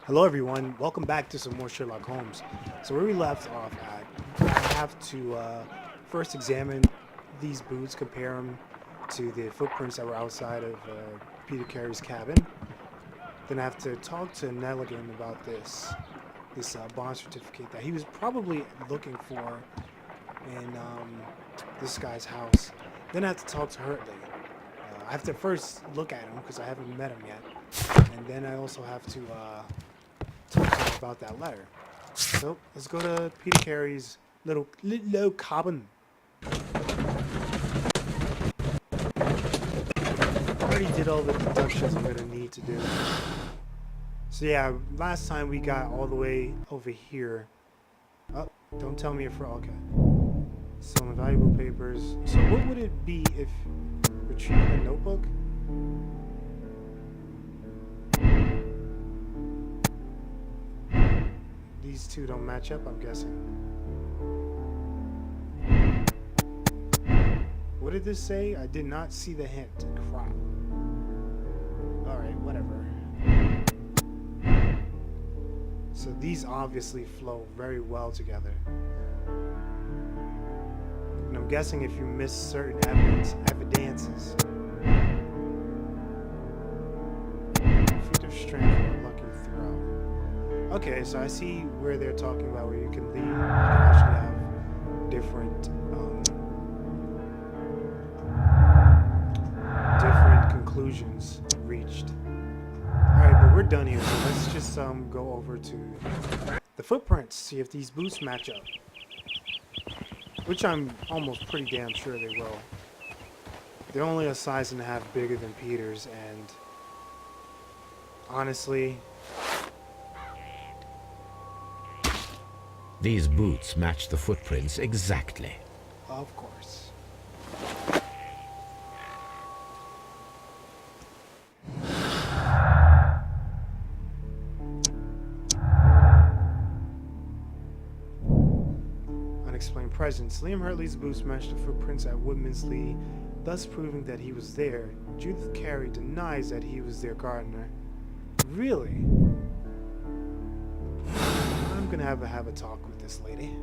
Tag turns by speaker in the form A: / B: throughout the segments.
A: Hello everyone, welcome back to some more Sherlock Holmes. So where we left off at, I have to first examine these boots, compare them to the footprints that were outside of Peter Carey's cabin. Then I have to talk to Nelligan about this bond certificate that he was probably looking for in this guy's house. Then I have to talk to Hurtley. I have to first look at him because I haven't met him yet. And then I also have to talk to him about that letter. So let's go to Peter Carey's little cabin. I already did all the deductions I'm gonna need to do. So yeah, last time we got all the way over here. Oh, don't tell me if we're okay. Some valuable papers. So what would it be if retrieving a notebook? These two don't match up, I'm guessing. What did this say? I did not see the hint. Crap. Alright, whatever. So these obviously flow very well together. And I'm guessing if you miss certain evidences. Feat of strength or lucky throw. Okay, so I see where they're talking about where you can leave. You can actually have different conclusions reached. Alright, but we're done here, so let's just go over to the footprints, see if these boots match up. Which I'm almost pretty damn sure they will. They're only a size and a half bigger than Peter's, and honestly,
B: these boots match the footprints exactly.
A: Of course. Unexplained presence. Liam Hurtley's boots match the footprints at Woodmansley, thus proving that he was there. Judith Carey denies that he was their gardener. Really? I'm gonna have a talk with this lady.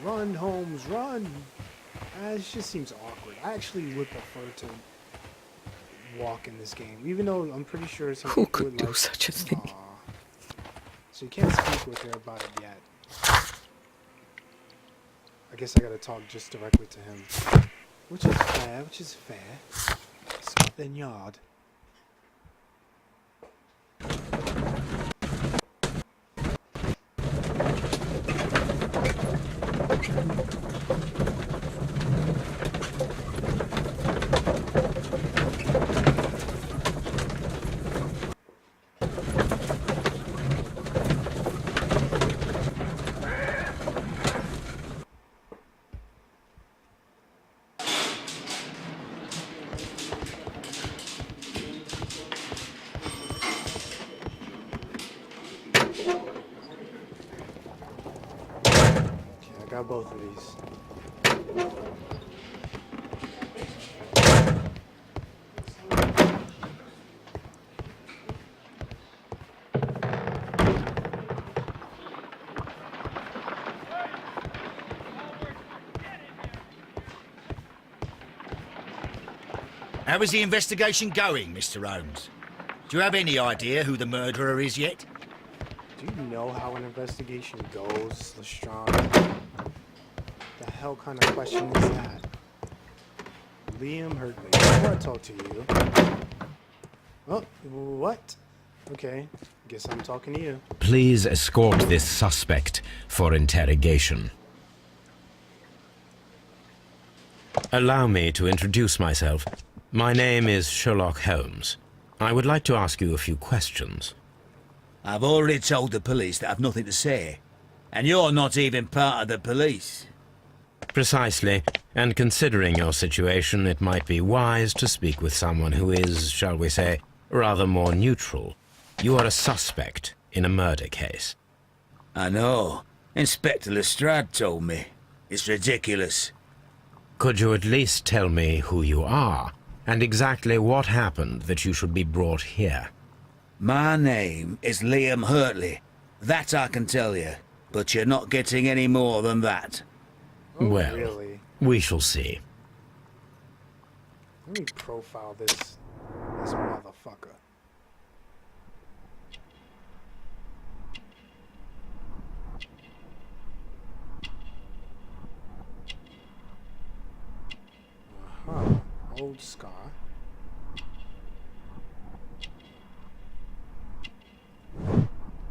A: Run, Holmes, run! It just seems awkward. I actually would prefer to walk in this game, even though I'm pretty sure some
C: Who
A: people
C: could
A: would
C: do
A: like,
C: such a thing?
A: Aw. So you can't speak with her about it yet. I guess I gotta talk just directly to him. Which is fair, Scotland Yard. Got both of these.
D: How is the investigation going, Mr. Holmes? Do you have any idea who the murderer is yet?
A: Do you know how an investigation goes, Lestrade? The hell kind of question is that? Liam Hurtley. Before I talk to you. Oh, what? Okay, guess I'm talking to you.
B: Please escort this suspect for interrogation. Allow me to introduce myself. My name is Sherlock Holmes. I would like to ask you a few questions.
D: I've already told the police that I've nothing to say. And you're not even part of the police.
B: Precisely, and considering your situation, it might be wise to speak with someone who is, shall we say, rather more neutral. You are a suspect in a murder case.
D: I know. Inspector Lestrade told me. It's ridiculous.
B: Could you at least tell me who you are and exactly what happened that you should be brought here.
C: My name is Liam Hurtley. That I can tell you, but you're not getting any more than that.
A: Oh,
B: Well,
A: really?
B: we shall see.
A: Let me profile this motherfucker. Old scar.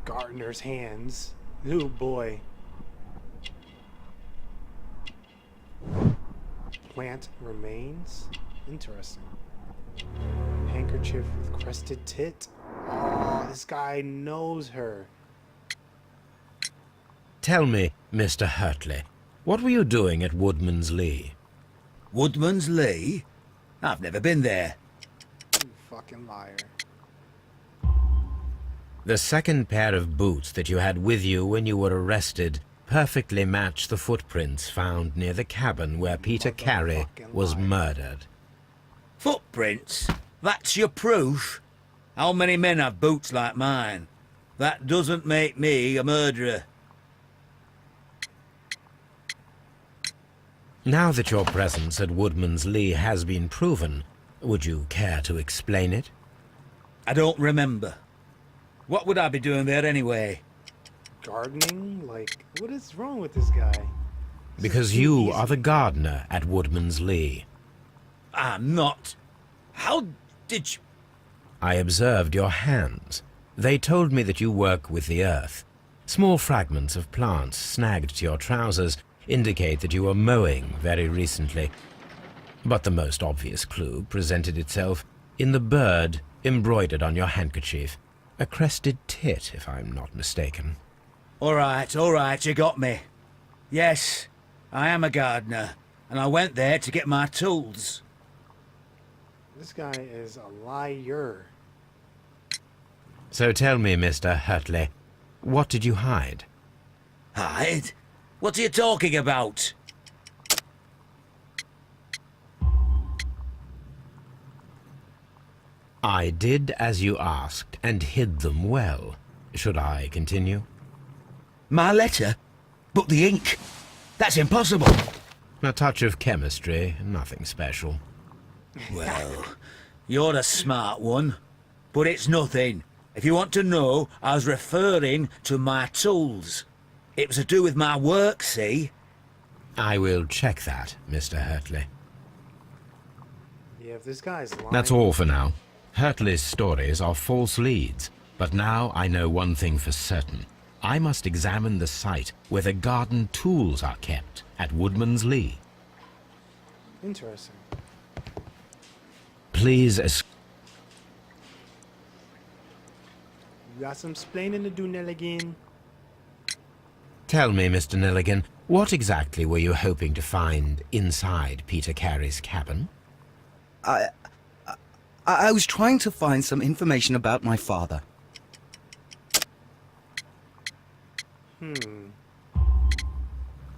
A: Gardener's hands. Ooh boy. Plant remains. Interesting. Handkerchief with crested tit. Oh, this guy knows her.
B: Tell me, Mr. Hurtley, what were you doing at Woodman's Lee?
C: Woodman's Lee? I've never been there.
A: You fucking liar.
B: The second pair of boots that you had with you when you were arrested perfectly match the footprints found near the cabin where Peter Carey was murdered.
C: Footprints? That's your proof? How many men have boots like mine? That doesn't make me a murderer.
B: Now that your presence at Woodman's Lee has been proven, would you care to explain it?
C: I don't remember. What would I be doing there anyway?
A: Gardening? Like, what is wrong with this guy?
B: Because you are the gardener at Woodman's Lee.
C: I'm not. How did you...
B: I observed your hands. They told me that you work with the earth. Small fragments of plants snagged to your trousers indicate that you were mowing very recently. But the most obvious clue presented itself in the bird embroidered on your handkerchief. A crested tit, if I'm not mistaken.
C: All right, you got me. Yes, I am a gardener, and I went there to get my tools.
A: This guy is a liar.
B: So tell me, Mr. Hurtley, what did you hide?
C: Hide? What are you talking about?
B: I did as you asked and hid them well. Should I continue?
C: My letter? But the ink? That's impossible.
B: A touch of chemistry, nothing special.
C: Well, you're a smart one. But it's nothing. If you want to know, I was referring to my tools. It was to do with my work, see?
B: I will check that, Mr. Hurtley.
A: Yeah, if this guy's lying...
B: That's all for now. Hurtley's stories are false leads, but now I know one thing for certain. I must examine the site where the garden tools are kept at Woodman's Lee.
A: Interesting.
B: Please
A: You got some splaining to do, Nelligan.
B: tell me, Mr. Nelligan, what exactly were you hoping to find inside Peter Carey's cabin?
E: I was trying to find some information about my father.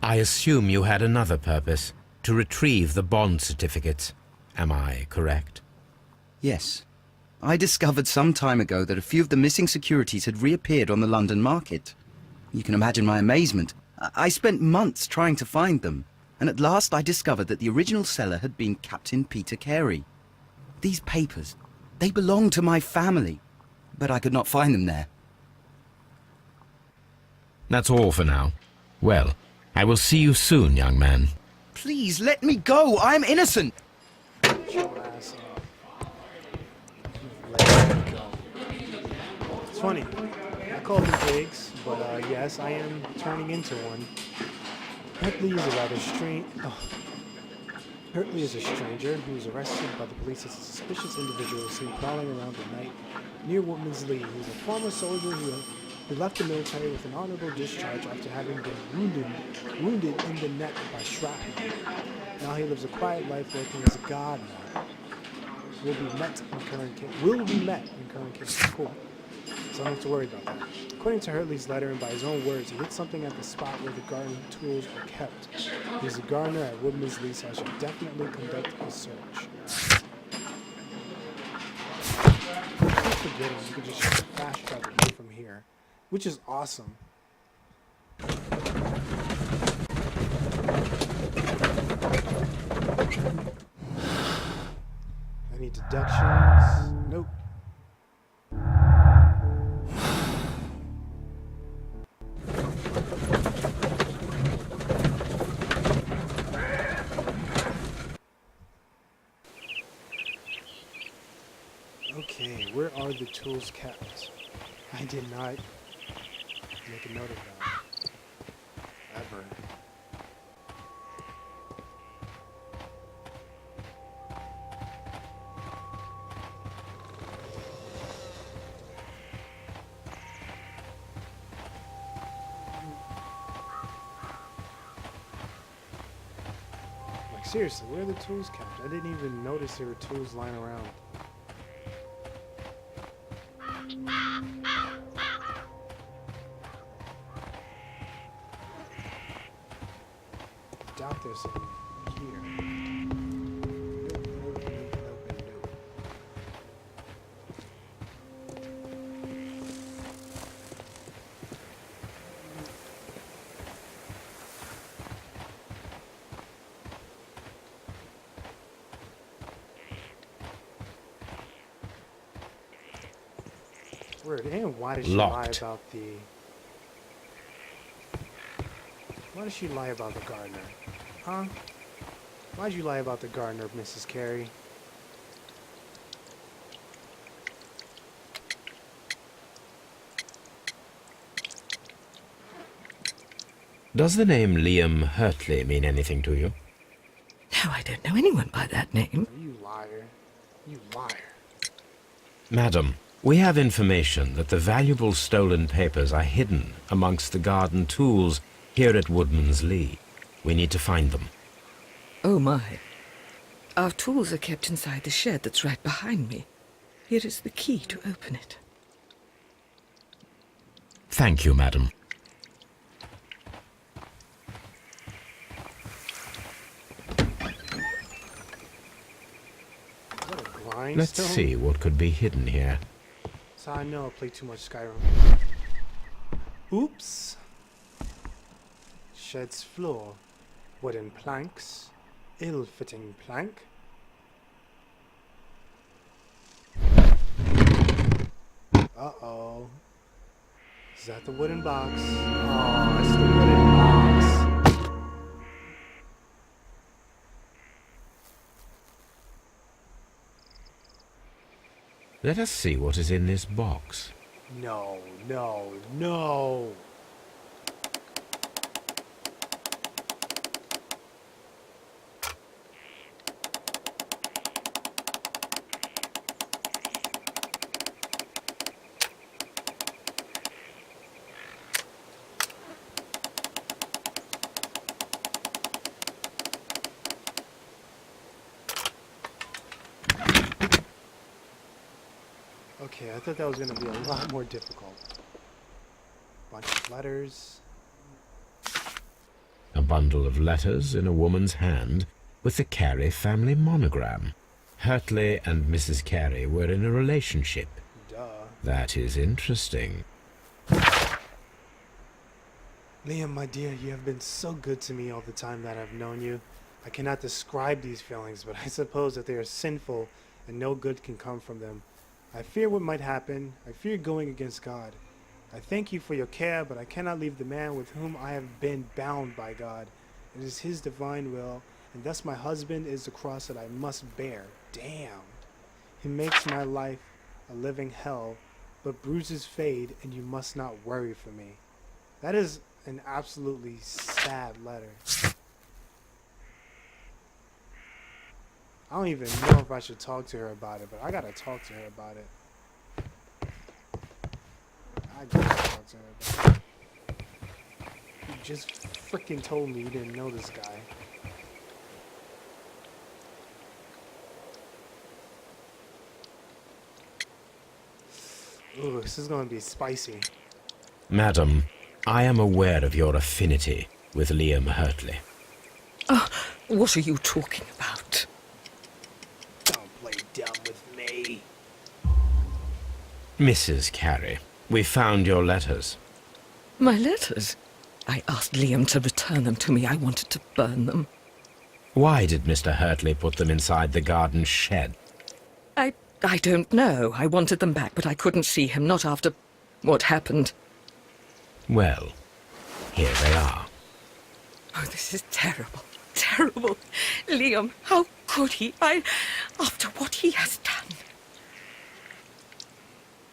B: I assume you had another purpose, to retrieve the bond certificates. Am I correct?
E: Yes. I discovered some time ago that a few of the missing securities had reappeared on the London market. You can imagine my amazement. I spent months trying to find them, and at last I discovered that the original seller had been Captain Peter Carey. These papers, they belonged to my family, but I could not find them there.
B: That's all for now. Well, I will see you soon, young man.
E: Please, let me go! I'm innocent!
A: Get your ass up. Let me go. It's funny. I call them pigs, but yes, I am turning into one. Hurtley is a rather strange... Hurtley is a stranger who was arrested by the police as a suspicious individual seen prowling around at night near Woodman's Lee. He was a former soldier who left the military with an honorable discharge after having been wounded in the neck by shrapnel. Now he lives a quiet life working as a gardener. Will be met in current case. Cool. So I don't have to worry about that. According to Hurtley's letter and by his own words, he hit something at the spot where the garden tools were kept. He's a gardener at Woodman's Lee, so I should definitely conduct a search. forgetting, you can just fast travel right from here, which is awesome. Any deductions? Nope. Okay, where are the tools kept? I did not make a note of that. Ever. Like, seriously, where are the tools kept? I didn't even notice there were tools lying around. Doubt there's some here. Nope, nope, nope, nope, nope. Weird. And why did she lie
B: Locked.
A: about the... Why did she lie about the gardener? Huh? Why'd you lie about the gardener, Mrs. Carey?
B: Does the name Liam Hurtley mean anything to you?
F: No, I don't know anyone by that name.
A: You liar. You liar.
B: Madam, we have information that the valuable stolen papers are hidden amongst the garden tools here at Woodman's Lee. We need to find them.
F: Oh, my. Our tools are kept inside the shed that's right behind me. Here is the key to open it.
B: Thank you, madam.
A: Is that a grindstone?
B: Let's see what could be hidden here.
A: So I know I play too much Skyrim. Oops. Shed's floor. Wooden planks. Ill-fitting plank. Uh-oh. Is that the wooden box? Oh, it's the wooden box.
B: Let us see what is in this box.
A: No, no, no. Okay, I thought that was going to be a lot more difficult. Bunch of letters.
B: A bundle of letters in a woman's hand with the Carey family monogram. Hurtley and Mrs. Carey were in a relationship.
A: Duh.
B: That is interesting.
A: Liam, my dear, you have been so good to me all the time that I've known you. I cannot describe these feelings, but I suppose that they are sinful and no good can come from them. I fear what might happen. I fear going against God. I thank you for your care, but I cannot leave the man with whom I have been bound by God. It is his divine will, and thus my husband is the cross that I must bear. Damn. He makes my life a living hell, but bruises fade, and you must not worry for me. That is an absolutely sad letter. I don't even know if I should talk to her about it, but I gotta talk to her about it. I gotta talk to her about it. You just freaking told me you didn't know this guy. Ooh, this is gonna be spicy.
B: Madam, I am aware of your affinity with Liam Hurtley.
F: Oh, what are you talking about?
A: Don't play dumb with me.
B: Mrs. Carey, we found your letters.
F: My letters? I asked Liam to return them to me. I wanted to burn them.
B: Why did Mr. Hurtley put them inside the garden shed?
F: I don't know. I wanted them back, but I couldn't see him, not after what happened.
B: Well, here they are.
F: Oh, this is terrible. Terrible. Liam, how could he? After what he has done.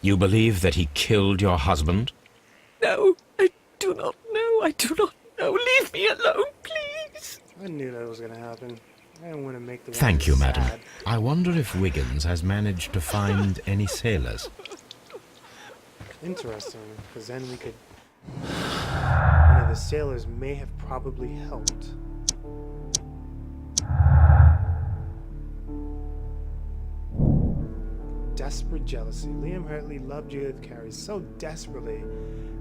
B: You believe that he killed your husband?
F: No, I do not know. I do not know. Leave me alone, please.
A: I knew that was gonna happen. I didn't want to make the
B: Thank you,
A: woman
B: madam.
A: sad.
B: I wonder if Wiggins has managed to find any sailors.
A: Interesting, because then we could... One of the sailors may have probably helped. Desperate jealousy. Liam Hurtley loved Judith Carey so desperately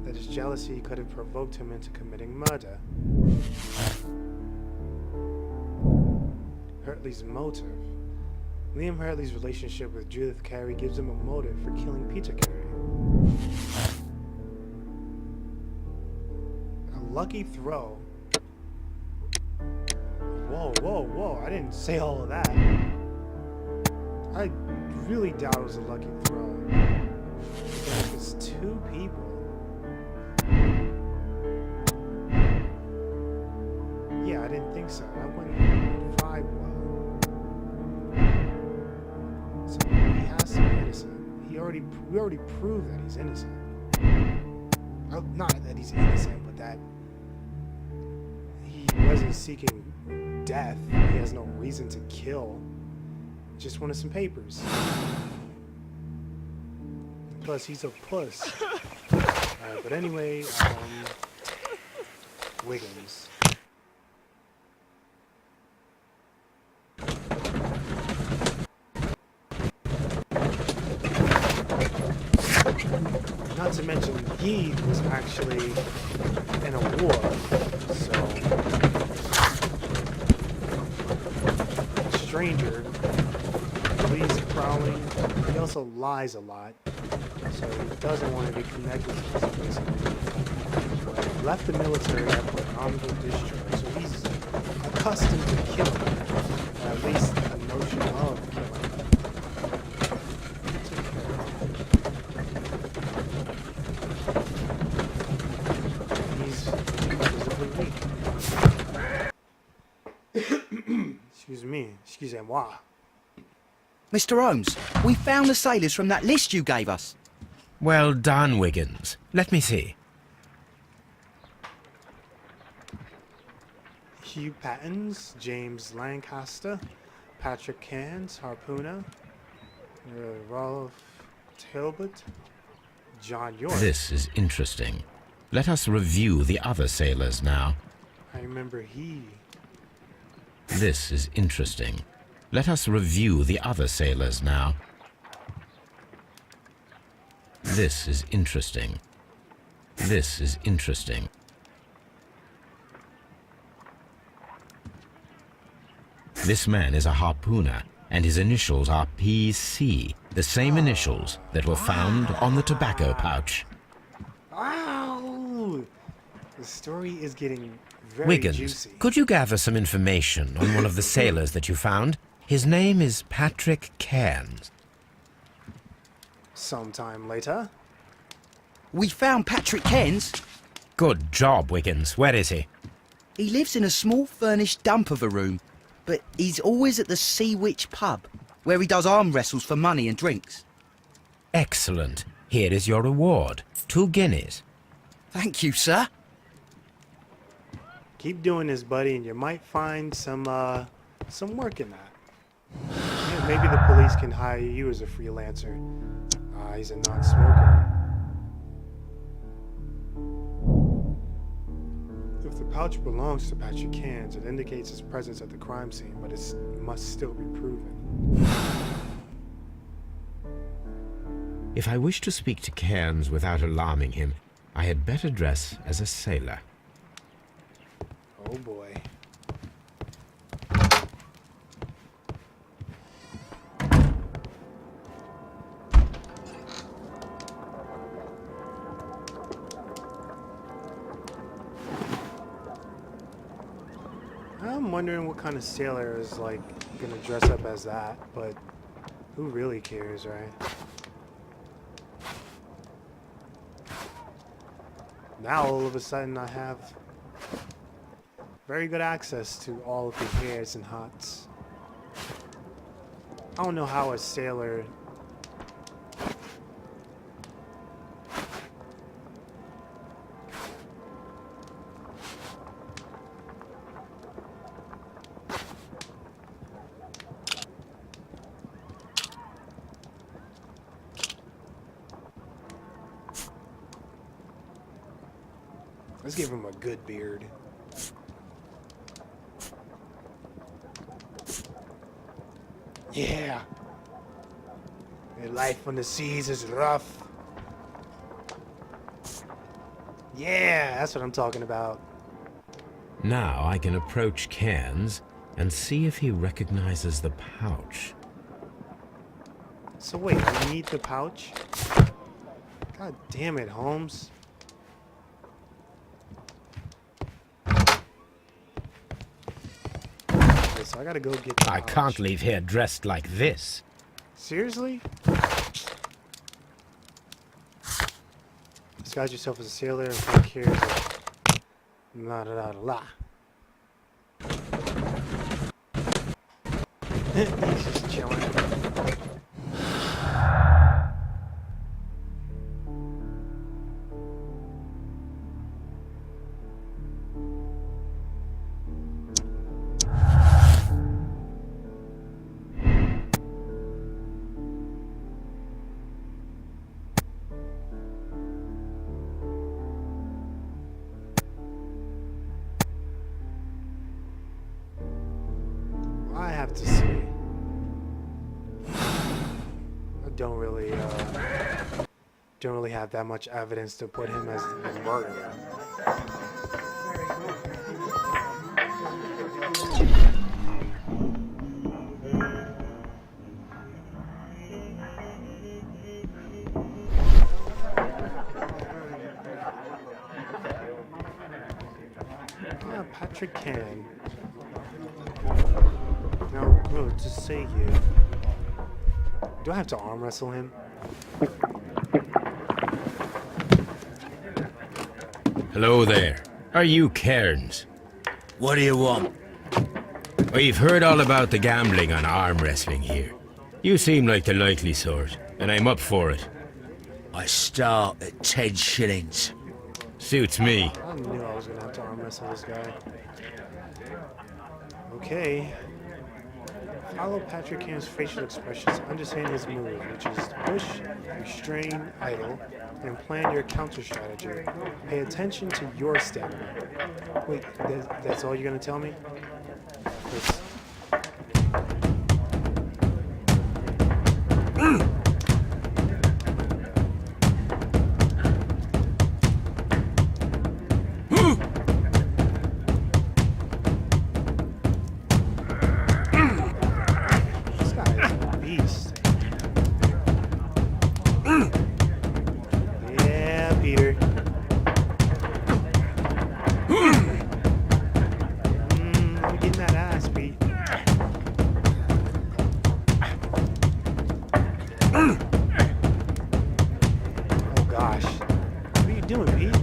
A: that his jealousy could have provoked him into committing murder. Hurtley's motive. Liam Hurtley's relationship with Judith Carey gives him a motive for killing Peter Carey. A lucky throw. Whoa, whoa, whoa. I didn't say all of that. I really doubt it was a lucky throw. If it's two people. Yeah, I didn't think so. That wouldn't vibe well. So he has to be innocent. We already proved that he's innocent. Oh, not that he's innocent, but that he wasn't seeking death. He has no reason to kill. Just wanted some papers. Plus, he's a puss. Alright, but anyway, Wiggins. Not to mention, he was actually in a war, so a stranger, police prowling. He also lies a lot, so he doesn't want to be connected to this place. But he left the military after an honorable discharge, so he's accustomed to killing, or at least a notion of killing. Excusez-moi.
E: Mr. Holmes, we found the sailors from that list you gave us.
B: Well done, Wiggins. Let me see.
A: Hugh Pattons, James Lancaster, Patrick Cairns, Harpooner, Rolf Talbot, John York.
B: This is interesting. Let us review the other sailors now.
A: I remember he.
B: This is interesting. Let us review the other sailors now. This is interesting. This is interesting. This man is a harpooner, and his initials are PC, the same initials that were found on the tobacco pouch.
A: Wow! The story is getting very
B: Wiggins,
A: juicy.
B: could you gather some information on one of the sailors that you found? His name is Patrick Cairns.
A: Sometime later.
E: We found Patrick Cairns.
B: Good job, Wiggins. Where is he?
E: He lives in a small furnished dump of a room, but he's always at the Sea Witch pub, where he does arm wrestles for money and drinks.
B: Excellent. Here is your reward. 2 guineas.
E: Thank you, sir.
A: Keep doing this, buddy, and you might find some work in that. Yeah, maybe the police can hire you as a freelancer. He's a non-smoker. If the pouch belongs to Patrick Cairns, it indicates his presence at the crime scene, but it must still be proven.
B: If I wish to speak to Cairns without alarming him, I had better dress as a sailor.
A: Oh boy. wondering what kind of sailor is like gonna dress up as that, but who really cares, right? Now all of a sudden I have very good access to all of the hairs and huts. I don't know how a sailor Let's give him a good beard. Yeah. Their life on the seas is rough. Yeah, that's what I'm talking about.
B: Now I can approach Cairns and see if he recognizes the pouch.
A: So wait, you need the pouch? God damn it, Holmes. Okay, so I gotta go get the
B: I
A: pouch.
B: can't leave here dressed like this.
A: Seriously? Disguise yourself as a sailor and take care of la la la la. He's just chilling. I have to see. I don't really have that much evidence to put him as the murderer. Patrick can. Now, no, just say you. Do I have to arm wrestle him?
B: Hello there. Are you Cairns?
C: What do you want?
B: We've heard all about the gambling on arm wrestling here. You seem like the likely sort, and I'm up for it.
C: I start at 10 shillings.
B: Suits me.
A: I knew I was gonna have to arm wrestle this guy. Okay. Follow Patrick Cam's facial expressions, understand his move, which is push, restrain, idle, and plan your counter strategy. Pay attention to your stamina. Wait, that's all you're gonna tell me? That's- This guy is a beast. Yeah, Peter. I'm getting that ass, Pete. Oh gosh. What are you doing, Pete?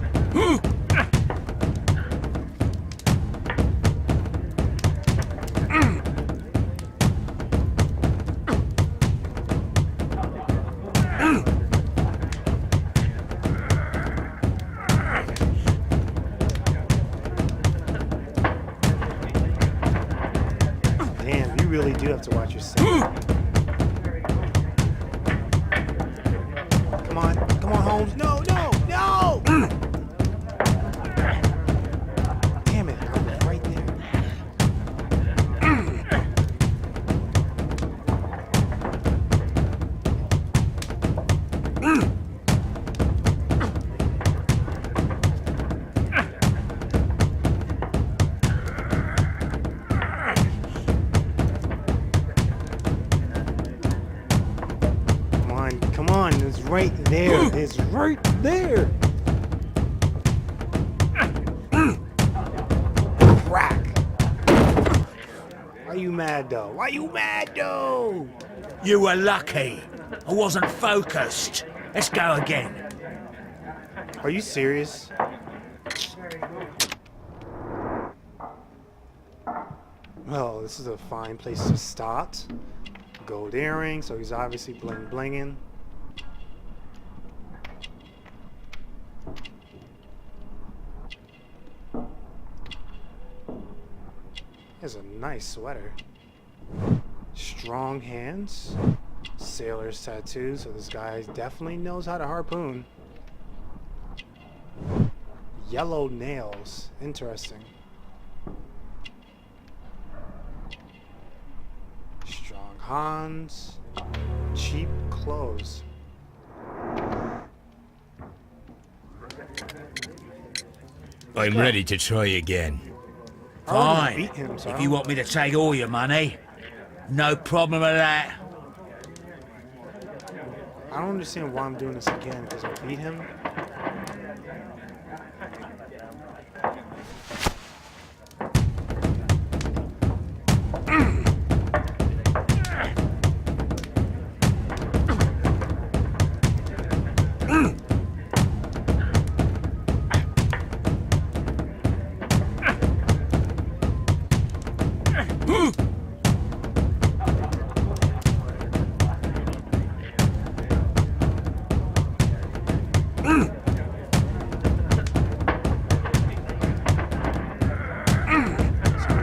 A: Damn, you really do have to watch your step. Come on, Holmes. No, no, no! Damn it, I was right there. Come on, it's right there. It's right there. Crack. you mad though? Why you mad though?
C: You were lucky. I wasn't focused. Let's go again.
A: Are you serious? Well, this is a fine place to start. Gold earring, so he's obviously blinging. He has a nice sweater. Strong hands. Sailor's tattoo, so this guy definitely knows how to harpoon. Yellow nails. Interesting. Strong hands. Cheap clothes.
B: I'm ready to try again.
A: I already
C: Fine.
A: beat him, so I
C: If
A: don't-
C: you want me to take all your money, no problem with that.
A: I don't understand why I'm doing this again, because I beat him.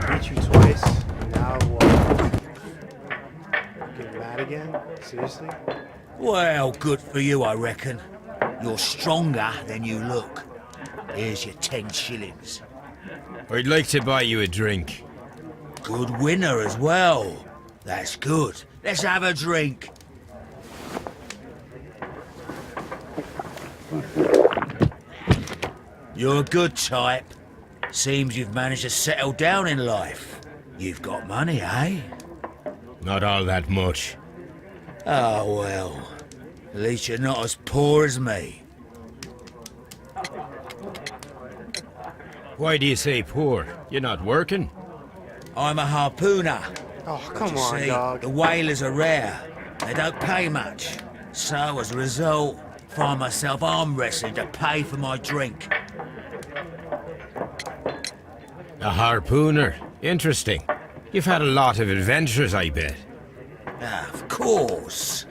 A: Beat you twice, and now what? Get mad again? Seriously?
C: Well, good for you, I reckon. You're stronger than you look. Here's your 10 shillings.
B: I'd like to buy you a drink.
C: Good winner as well. That's good. Let's have a drink. You're a good type. Seems you've managed to settle down in life. You've got money, eh?
B: Not all that much.
C: Oh, well. At least you're not as poor as me.
B: Why do you say poor? You're not working?
C: I'm a harpooner.
A: Oh,
C: But
A: come
C: you
A: on,
C: see,
A: dog.
C: the whalers are rare. They don't pay much. So, as a result, find myself arm wrestling to pay for my drink.
B: A harpooner. Interesting. You've had a lot of adventures, I bet.
C: Of course.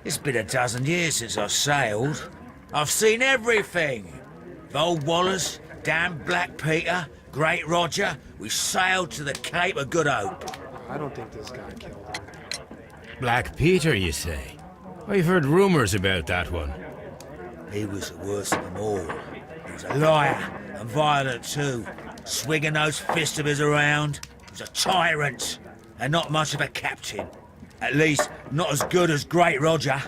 C: It's been a dozen years since I sailed. I've seen everything. Old Wallace, damn Black Peter, Great Roger. We sailed to the Cape of Good Hope.
A: I don't think this guy killed him.
B: Black Peter, you say? I've heard rumors about that one.
C: He was the worst of them all. He was a liar and violent too, swinging those fists of his around. He was a tyrant and not much of a captain. At least, not as good as Great Roger.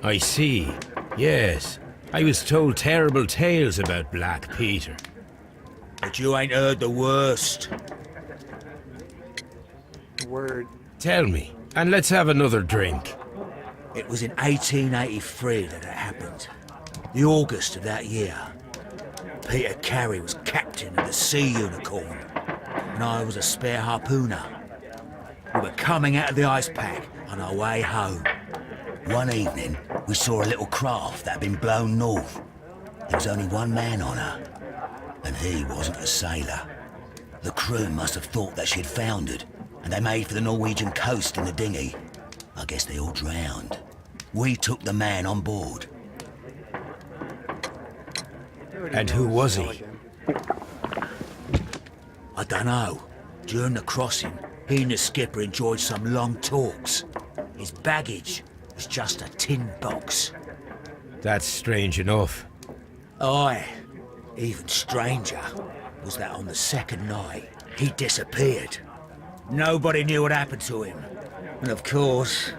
B: I see. Yes. I was told terrible tales about Black Peter.
C: But you ain't heard the worst.
A: Word.
B: Tell me, and let's have another drink.
C: It was in 1883 that it happened. The August of that year. Peter Carey was captain of the Sea Unicorn, and I was a spare harpooner. We were coming out of the ice pack on our way home. One evening, we saw a little craft that had been blown north. There was only one man on her, and he wasn't a sailor. The crew must have thought that she had foundered, and they made for the Norwegian coast in the dinghy. I guess they all drowned. We took the man on board.
B: And who was he?
C: I dunno. During the crossing, he and the skipper enjoyed some long talks. His baggage was just a tin box.
B: That's strange enough.
C: Aye, even stranger was that on the second night, he disappeared. Nobody knew what happened to him. And of course,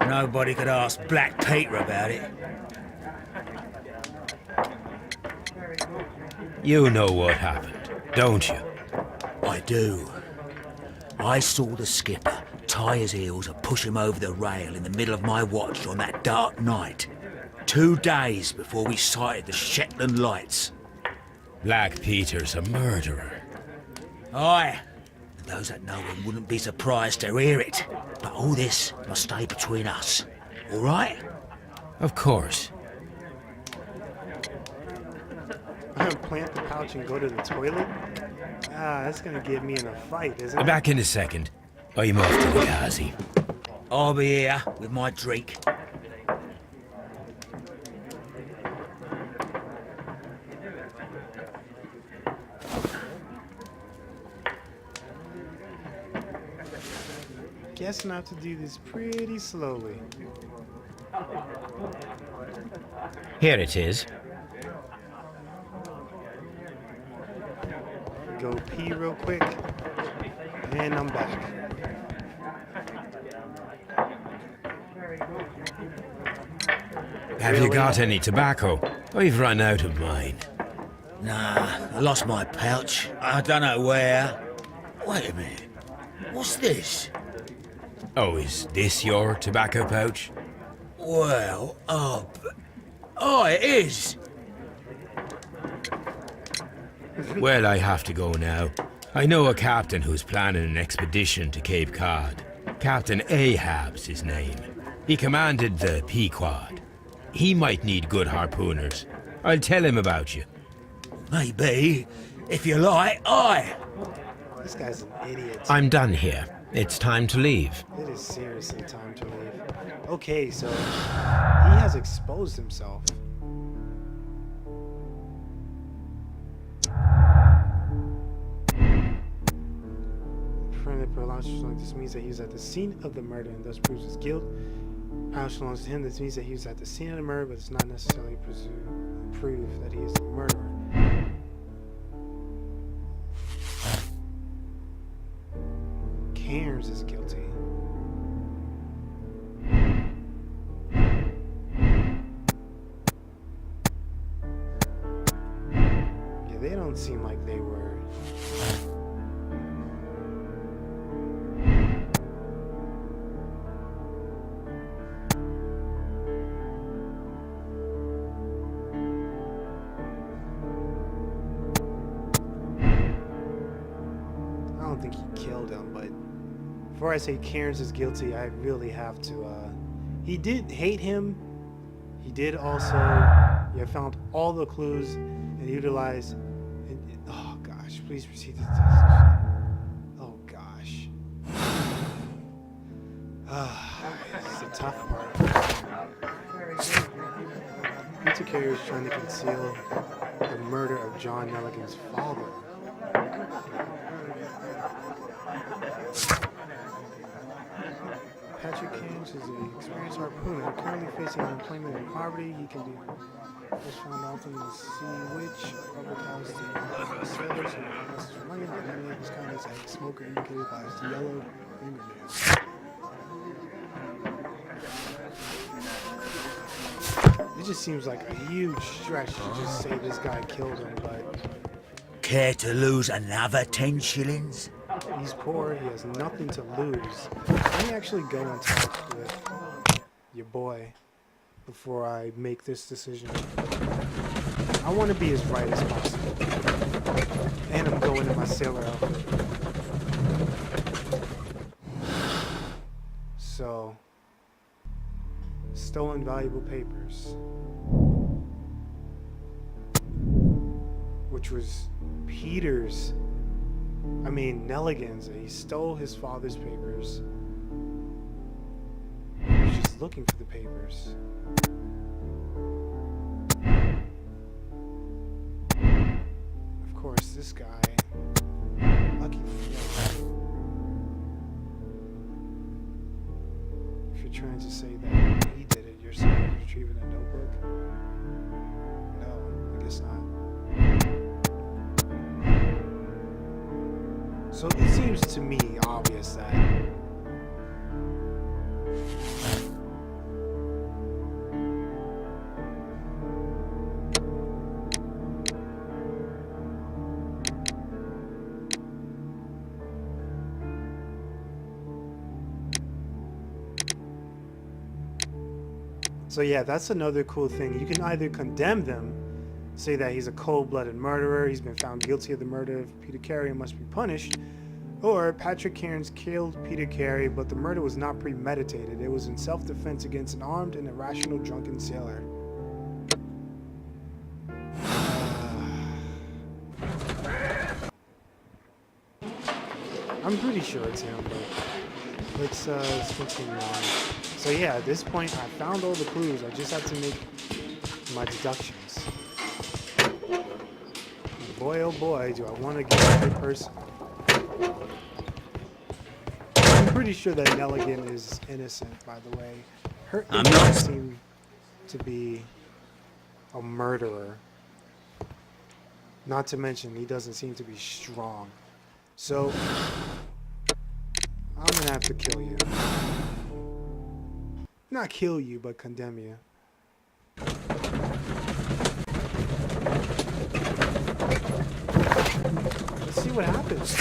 C: nobody could ask Black Peter about it.
B: You know what happened, don't you?
C: I do. I saw the skipper tie his heels and push him over the rail in the middle of my watch on that dark night. 2 days before we sighted the Shetland lights.
B: Black Peter's a murderer.
C: Aye. Those that know him wouldn't be surprised to hear it. But all this must stay between us. All right?
B: Of course.
A: Plant the pouch and go to the toilet? Ah, that's gonna get me in a fight, isn't it?
B: Back in a second. I'm off to the Ghazi.
C: I'll be here with my drink.
A: Guessing I have to do this pretty slowly.
B: Here it is.
A: Go pee real quick, and I'm back.
B: Have you got any tobacco? I've run out of mine.
C: Nah, I lost my pouch. I don't know where. Wait a minute. What's this?
B: Oh, is this your tobacco pouch?
C: Well, oh, it is.
B: Well, I have to go now. I know a captain who's planning an expedition to Cape Cod. Captain Ahab's his name. He commanded the Pequod. He might need good harpooners. I'll tell him about you.
C: Maybe. If you like, aye.
A: This guy's an idiot.
B: I'm done here. It's time to leave.
A: It is seriously time to leave. Okay, so he has exposed himself. This means that he was at the scene of the murder and thus proves his guilt. Pouch belongs to him. This means that he was at the scene of the murder, but it's not necessarily proof that he is the murderer. Cairns is guilty. Yeah, they don't seem like they were. I don't think he killed him, but before I say Cairns is guilty, I really have to, he did hate him. He did also, found all the clues and utilized, oh gosh, please proceed to the test. Oh gosh. This is the tough part. Peter Carey was trying to conceal the murder of John Nelligan's father. Patrick Cairns is an experienced harpooner currently facing unemployment and poverty. He can do was found often to see which public house the sailors and investors for money. The enemy of his kind is a smoker indicated by his yellow fingernails. It just seems like a huge stretch to just say this guy killed him, but
C: Care to lose another 10 shillings?
A: he's poor, he has nothing to lose. Let me actually go and talk with your boy before I make this decision. I want to be as right as possible. And I'm going in my sailor outfit. So, stolen valuable papers. Which was Nelligan's. He stole his father's papers. He was just looking for the papers. Of course, this guy, lucky for you. If you're trying to say that he did it, you're saying he's retrieving a notebook? No, I guess not. So it seems to me obvious that that's another cool thing. You can either condemn them, say that he's a cold-blooded murderer, he's been found guilty of the murder of Peter Carey and must be punished, Or Patrick Cairns killed Peter Carey, but the murder was not premeditated. It was in self-defense against an armed and irrational drunken sailor. I'm pretty sure it's him, but let's continue on. So yeah, at this point, I found all the clues. I just have to make my deductions. Boy, oh boy, do I want to get a good person. I'm pretty sure that Nelligan is innocent, by the way. Her doesn't seem to be a murderer. Not to mention, he doesn't seem to be strong. So, I'm gonna have to kill you. Not kill you, but condemn you. Let's see what happens.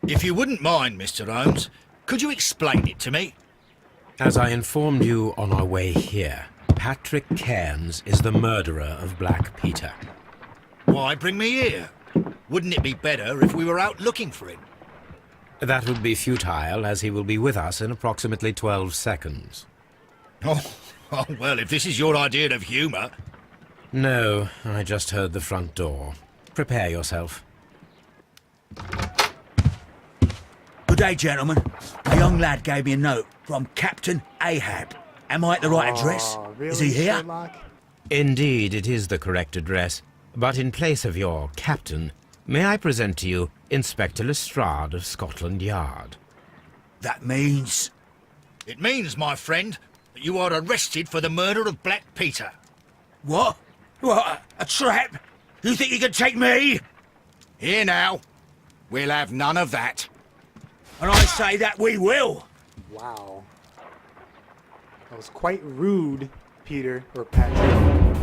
D: If you wouldn't mind, Mr. Holmes, could you explain it to me?
B: As I informed you on our way here, Patrick Cairns is the murderer of Black Peter.
D: Why bring me here? Wouldn't it be better if we were out looking for him?
B: That would be futile, as he will be with us in approximately 12 seconds.
D: Oh, well, if this is your idea of humour...
B: No, I just heard the front door. Prepare yourself.
C: Good day, gentlemen. A young lad gave me a note from Captain Ahab. Am I at the right address?
A: Really,
C: Is he here?
A: Sherlock?
B: Indeed, it is the correct address. But in place of your captain, may I present to you Inspector Lestrade of Scotland Yard?
C: That means...
D: It means, my friend, that you are arrested for the murder of Black Peter.
C: What? What? A trap? You think you can take me?
D: Here now. We'll have none of that.
C: And I say that we will.
A: Wow. That was quite rude, Peter, or Patrick.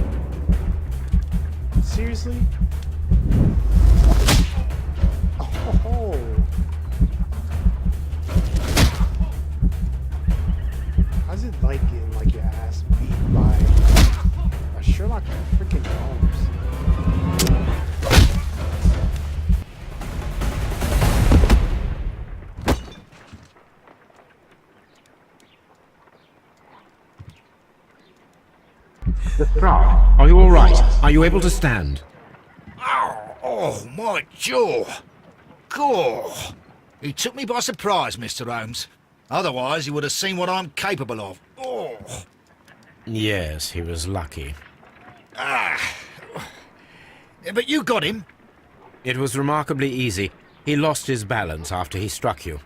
A: Seriously? Oh. How's it like getting like your ass beat by a Sherlock freaking Holmes?
B: Lestrade, are you all right? Are you able to stand?
D: Oh, my jaw. Gore. He took me by surprise, Mr. Holmes. Otherwise, he would have seen what I'm capable of. Oh.
B: Yes, he was lucky.
D: But you got him.
B: It was remarkably easy. He lost his balance after he struck you.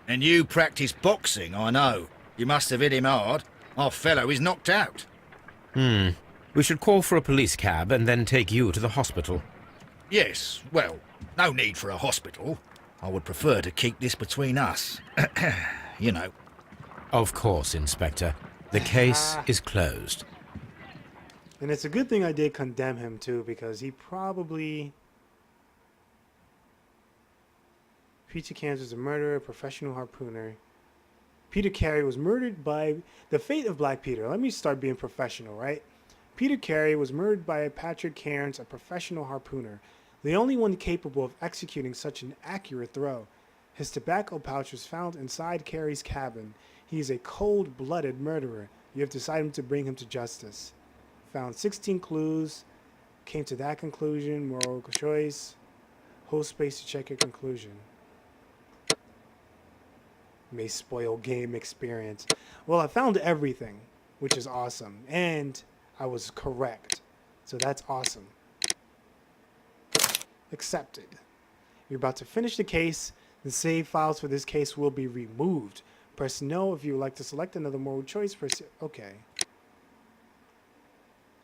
D: And you practice boxing, I know. You must have hit him hard. Our fellow is knocked out.
B: We should call for a police cab and then take you to the hospital.
D: Yes, well, no need for a hospital. I would prefer to keep this between us. You know.
B: Of course, Inspector. The case is closed.
A: And it's a good thing I did condemn him too, because he probably... Peter Cairns was a murderer, professional harpooner. Peter Carey was murdered by... The fate of Black Peter. Let me start being professional, right? Peter Carey was murdered by Patrick Cairns, a professional harpooner, the only one capable of executing such an accurate throw. His tobacco pouch was found inside Carey's cabin. He is a cold-blooded murderer. You have decided to bring him to justice. Found 16 clues. Came to that conclusion. Moral choice. Whole space to check your conclusion. May spoil game experience. Well, I found everything, which is awesome. And I was correct. So that's awesome. Accepted. You're about to finish the case. The save files for this case will be removed. Press no if you would like to select another moral choice. Press okay.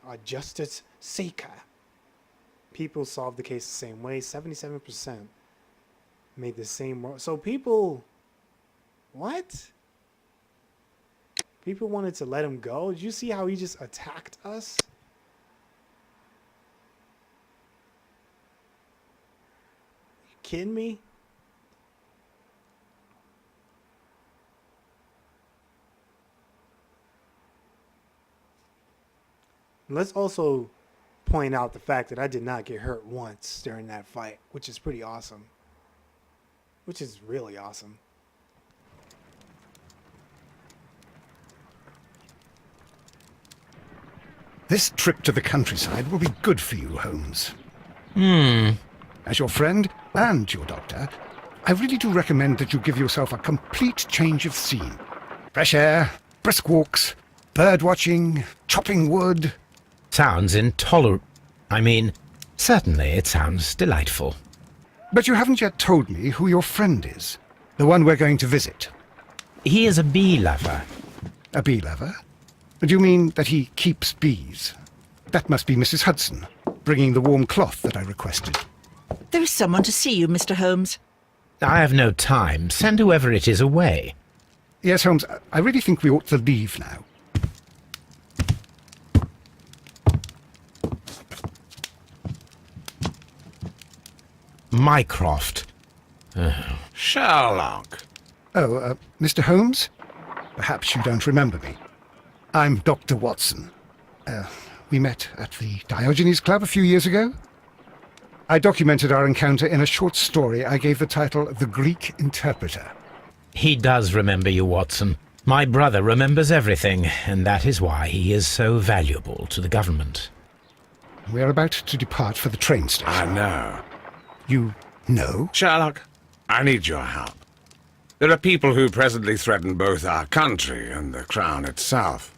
A: a justice seeker. People solved the case the same way. 77% made the same. So people, what? People wanted to let him go. Did you see how he just attacked us? You kidding me? Let's also point out the fact that I did not get hurt once during that fight, which is pretty awesome. Which is really awesome.
G: This trip to the countryside will be good for you, Holmes. As your friend and your doctor, I really do recommend that you give yourself a complete change of scene. Fresh air, brisk walks, bird watching, chopping wood.
B: Sounds intolerable. I mean, certainly it sounds delightful.
G: But you haven't yet told me who your friend is, the one we're going to visit.
B: He is a bee lover.
G: A bee lover? Do you mean that he keeps bees? That must be Mrs. Hudson, bringing the warm cloth that I requested.
H: There is someone to see you, Mr. Holmes.
B: I have no time. Send whoever it is away.
G: Yes, Holmes, I really think we ought to leave now.
B: Mycroft.
I: Sherlock.
G: Oh, Mr. Holmes? Perhaps you don't remember me. I'm Dr. Watson. We met at the Diogenes Club a few years ago. I documented our encounter in a short story I gave the title The Greek Interpreter.
B: He does remember you, Watson. My brother remembers everything, and that is why he is so valuable to the government.
G: We're about to depart for the train station.
I: I know.
G: You know?
I: Sherlock, I need your help. There are people who presently threaten both our country and the Crown itself.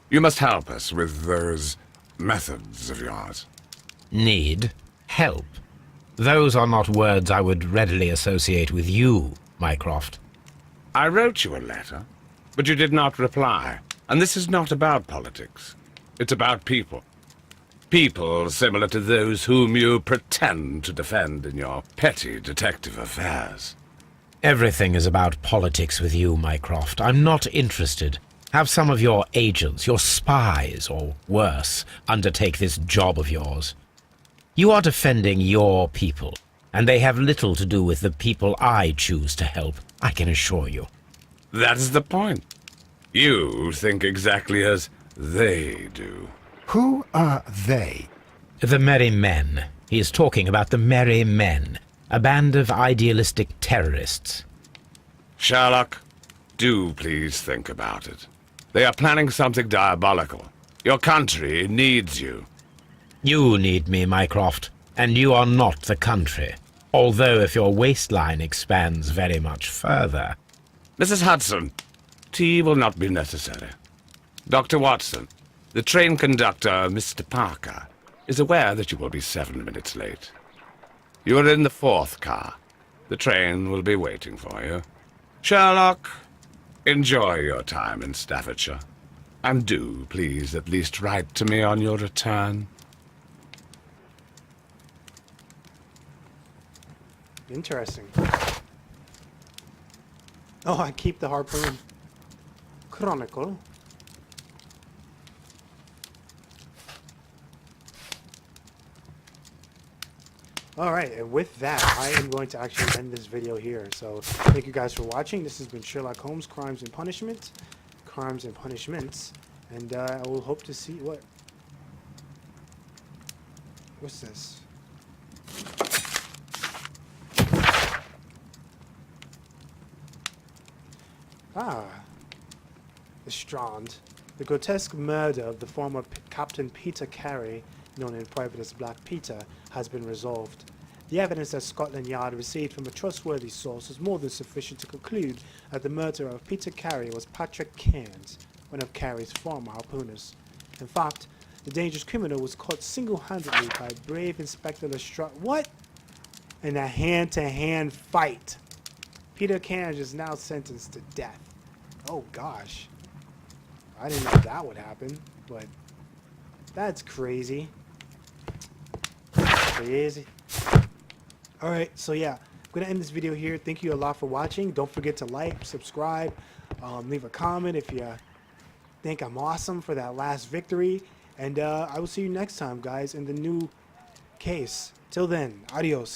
I: You must help us with those methods of yours.
B: Need help. Those are not words I would readily associate with you, Mycroft.
I: I wrote you a letter, but you did not reply. And this is not about politics. It's about people. People similar to those whom you pretend to defend in your petty detective affairs.
B: Everything is about politics with you, Mycroft. I'm not interested. Have some of your agents, your spies, or worse, undertake this job of yours. You are defending your people, and they have little to do with the people I choose to help, I can assure you.
I: That is the point. You think exactly as they do.
G: Who are they?
B: The Merry Men. He is talking about the Merry Men, a band of idealistic terrorists.
I: Sherlock, do please think about it. They are planning something diabolical. Your country needs you.
B: You need me, Mycroft, and you are not the country. Although if your waistline expands very much further.
I: Mrs. Hudson, tea will not be necessary. Dr. Watson, the train conductor, Mr. Parker, is aware that you will be 7 minutes late. You are in the 4th car. The train will be waiting for you. Sherlock, enjoy your time in Staffordshire. And do, please, at least write to me on your return.
A: Interesting. Oh, I keep the harpoon. Chronicle. Alright, and with that, I am going to actually end this video here. So, thank you guys for watching. This has been Sherlock Holmes, Crimes and Punishment. Crimes and Punishments. And I will hope to see what... What's this? Ah. The Strand. The grotesque murder of the former Captain Peter Carey, known in private as Black Peter, has been resolved. The evidence that Scotland Yard received from a trustworthy source was more than sufficient to conclude that the murderer of Peter Carey was Patrick Cairns, one of Carey's former harpooners. In fact, the dangerous criminal was caught single-handedly by brave Inspector Lestrade. What? In a hand-to-hand fight. Peter Cairns is now sentenced to death. Oh gosh. I didn't know that would happen, but That's crazy. Crazy. Alright, so yeah, I'm going to end this video here. Thank you a lot for watching. Don't forget to like, subscribe, leave a comment if you think I'm awesome for that last victory. And I will see you next time, guys, in the new case. Till then, adios.